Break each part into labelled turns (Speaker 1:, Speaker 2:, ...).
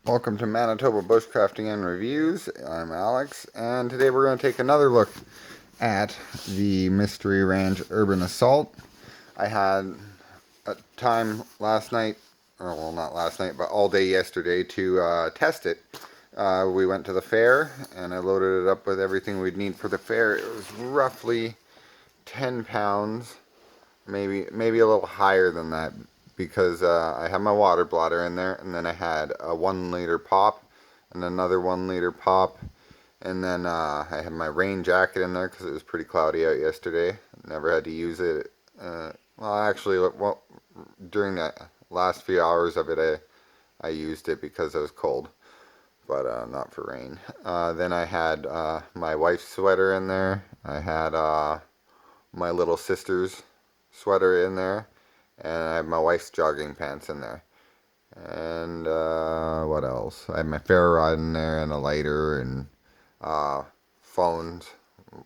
Speaker 1: Welcome to Manitoba Bushcrafting and Reviews. I'm Alex, and today we're going to take another look at the Mystery Ranch Urban Assault. I had a time last night, or well, not last night, but all day yesterday to test it. We went to the fair, and I loaded it up with everything we'd need for the fair. It was roughly 10 pounds, maybe a little higher than that, because I had my water bladder in there, and then I had a 1 liter pop and another 1 liter pop, and then I had my rain jacket in there because it was pretty cloudy out yesterday. Never had to use it. Well, actually, during the last few hours of it, I used it because it was cold, but not for rain. Then I had my wife's sweater in there. I had my little sister's sweater in there, and I have my wife's jogging pants in there. And what else? I have my ferro rod in there, and a lighter, and phones,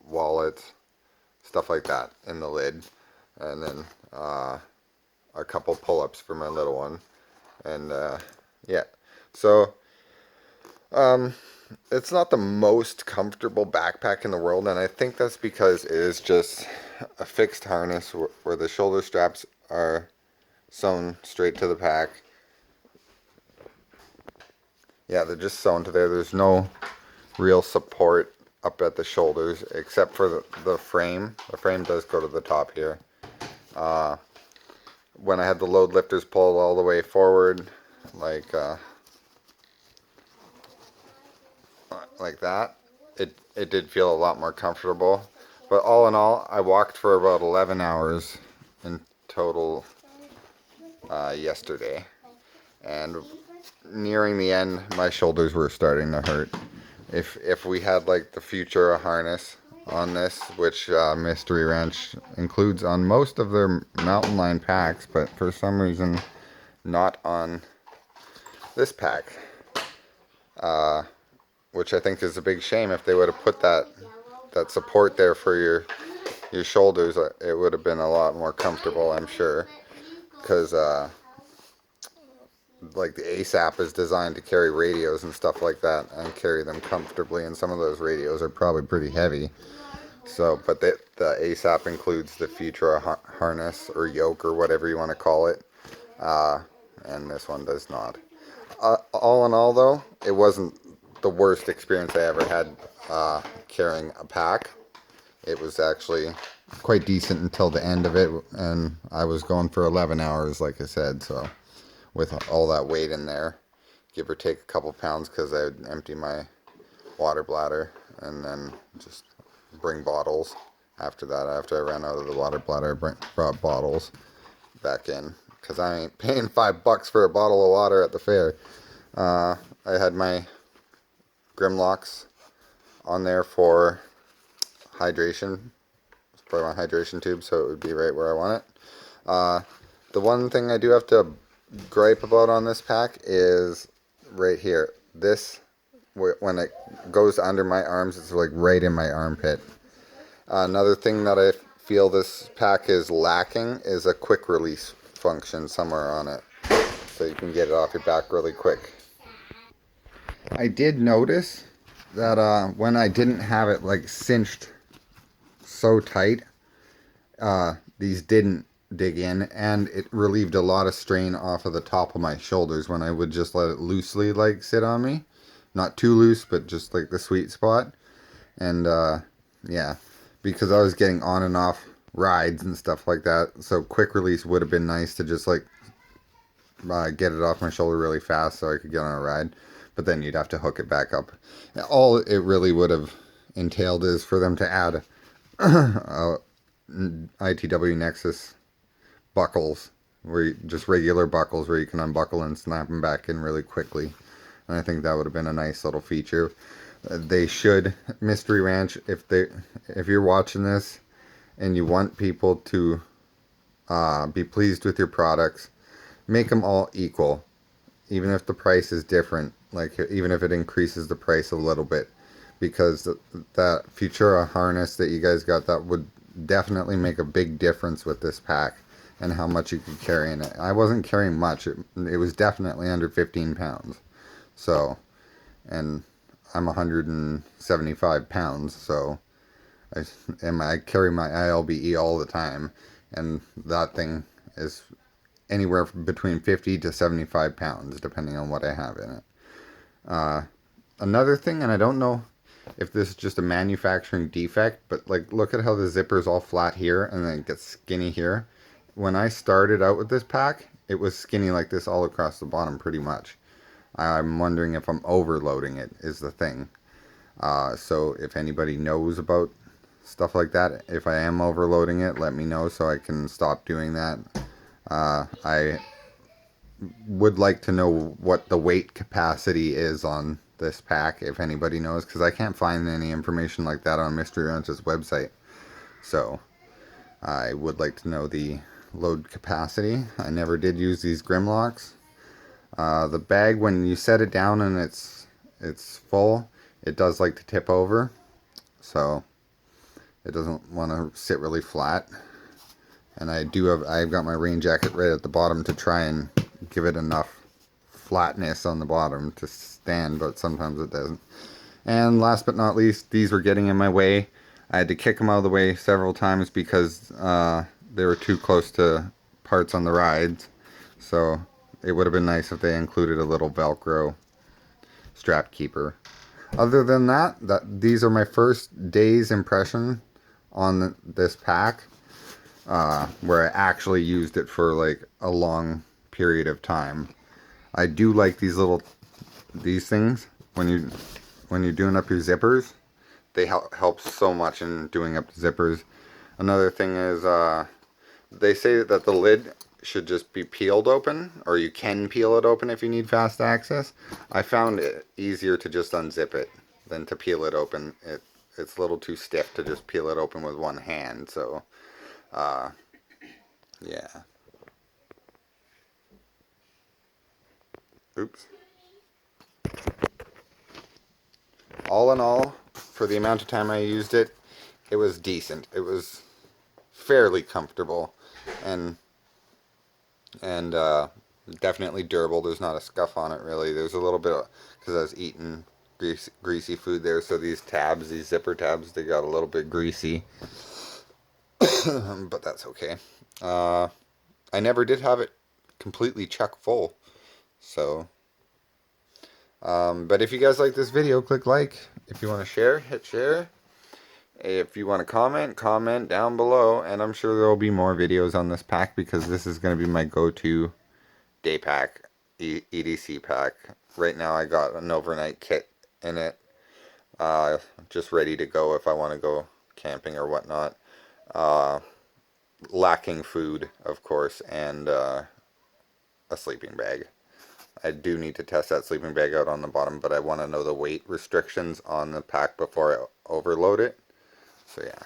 Speaker 1: wallets, stuff like that in the lid. And then a couple pull-ups for my little one. And yeah, so it's not the most comfortable backpack in the world, and I think that's because it is just a fixed harness where the shoulder straps are sewn straight to the pack. Yeah, they're just sewn to there. There's no real support up at the shoulders except for the frame. The frame does go to the top here. When I had the load lifters pulled all the way forward, like that, it did feel a lot more comfortable. But all in all, I walked for about 11 hours in total yesterday, and nearing the end, my shoulders were starting to hurt. If we had like the Futura harness on this, which Mystery Ranch includes on most of their mountain line packs, but for some reason not on this pack, which I think is a big shame. If they would have put that support there for your shoulders, it would have been a lot more comfortable, I'm sure, because like the ASAP is designed to carry radios and stuff like that and carry them comfortably, and some of those radios are probably pretty heavy. So, but the ASAP includes the Futura harness or yoke or whatever you want to call it, and this one does not. All in all, though, it wasn't the worst experience I ever had carrying a pack. It was actually quite decent until the end of it, and I was going for 11 hours, like I said, so with all that weight in there, give or take a couple pounds, because I would empty my water bladder and then just bring bottles after that. After I ran out of the water bladder, I brought bottles back in, because I ain't paying $5 for a bottle of water at the fair. I had my Grimlocks on there for hydration. It's part of my hydration tube, so it would be right where I want it. The one thing I do have to gripe about on this pack is right here. This, when it goes under my arms, it's like right in my armpit. Another thing that I feel this pack is lacking is a quick release function somewhere on it, so you can get it off your back really quick. I did notice that when I didn't have it like cinched so tight, these didn't dig in, and it relieved a lot of strain off of the top of my shoulders when I would just let it loosely like sit on me. Not too loose, but just like the sweet spot. And yeah, because I was getting on and off rides and stuff like that, so quick release would have been nice to just like get it off my shoulder really fast so I could get on a ride. But then you'd have to hook it back up. All it really would have entailed is for them to add a ITW Nexus buckles, just regular buckles where you can unbuckle and snap them back in really quickly. And I think that would have been a nice little feature. They should, Mystery Ranch, if you're watching this and you want people to be pleased with your products, make them all equal, even if the price is different. Like, even if it increases the price a little bit, because that Futura harness that you guys got, that would definitely make a big difference with this pack and how much you could carry in it. I wasn't carrying much. It was definitely under 15 pounds. So, and I'm 175 pounds, so I carry my ILBE all the time, and that thing is anywhere between 50 to 75 pounds, depending on what I have in it. Another thing, and I don't know if this is just a manufacturing defect, but like look at how the zipper's all flat here and then it gets skinny here. When I started out with this pack, it was skinny like this all across the bottom pretty much. I'm wondering if I'm overloading it is the thing. So if anybody knows about stuff like that, if I am overloading it, let me know so I can stop doing that. I would like to know what the weight capacity is on this pack, if anybody knows, because I can't find any information like that on Mystery Ranch's website. So I would like to know the load capacity. I never did use these Grimlocks. The bag, when you set it down and it's full, it does like to tip over, so it doesn't want to sit really flat. And I've got my rain jacket right at the bottom to try and give it enough flatness on the bottom to stand, but sometimes it doesn't. And last but not least, these were getting in my way. I had to kick them out of the way several times because they were too close to parts on the rides. So it would have been nice if they included a little Velcro strap keeper. Other than that, these are my first day's impression on this pack, where I actually used it for like a long period of time. I do like these things when you're doing up your zippers. They help so much in doing up the zippers. Another thing is they say that the lid should just be peeled open, or you can peel it open if you need fast access. I found it easier to just unzip it than to peel it open. It's a little too stiff to just peel it open with one hand, so yeah. Oops. All in all, for the amount of time I used it, it was decent. It was fairly comfortable and definitely durable. There's not a scuff on it really. There's a little bit because I was eating greasy food there, so these zipper tabs, they got a little bit greasy. But that's okay. I never did have it completely chock full, so but if you guys like this video, click like. If you want to share, hit share. If you want to comment down below, and I'm sure there will be more videos on this pack because this is going to be my go-to day pack, EDC pack. Right now I got an overnight kit in it, just ready to go if I want to go camping or whatnot. Lacking food, of course, and a sleeping bag. I do need to test that sleeping bag out on the bottom, but I want to know the weight restrictions on the pack before I overload it. So yeah.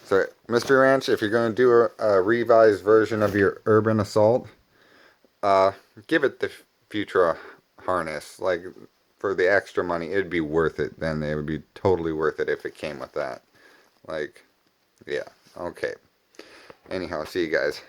Speaker 1: So Mystery Ranch, if you're going to do a revised version of your Urban Assault, give it the Futura harness. Like, for the extra money, it'd be worth it then. It would be totally worth it if it came with that. Like, yeah. Okay. Anyhow, see you guys.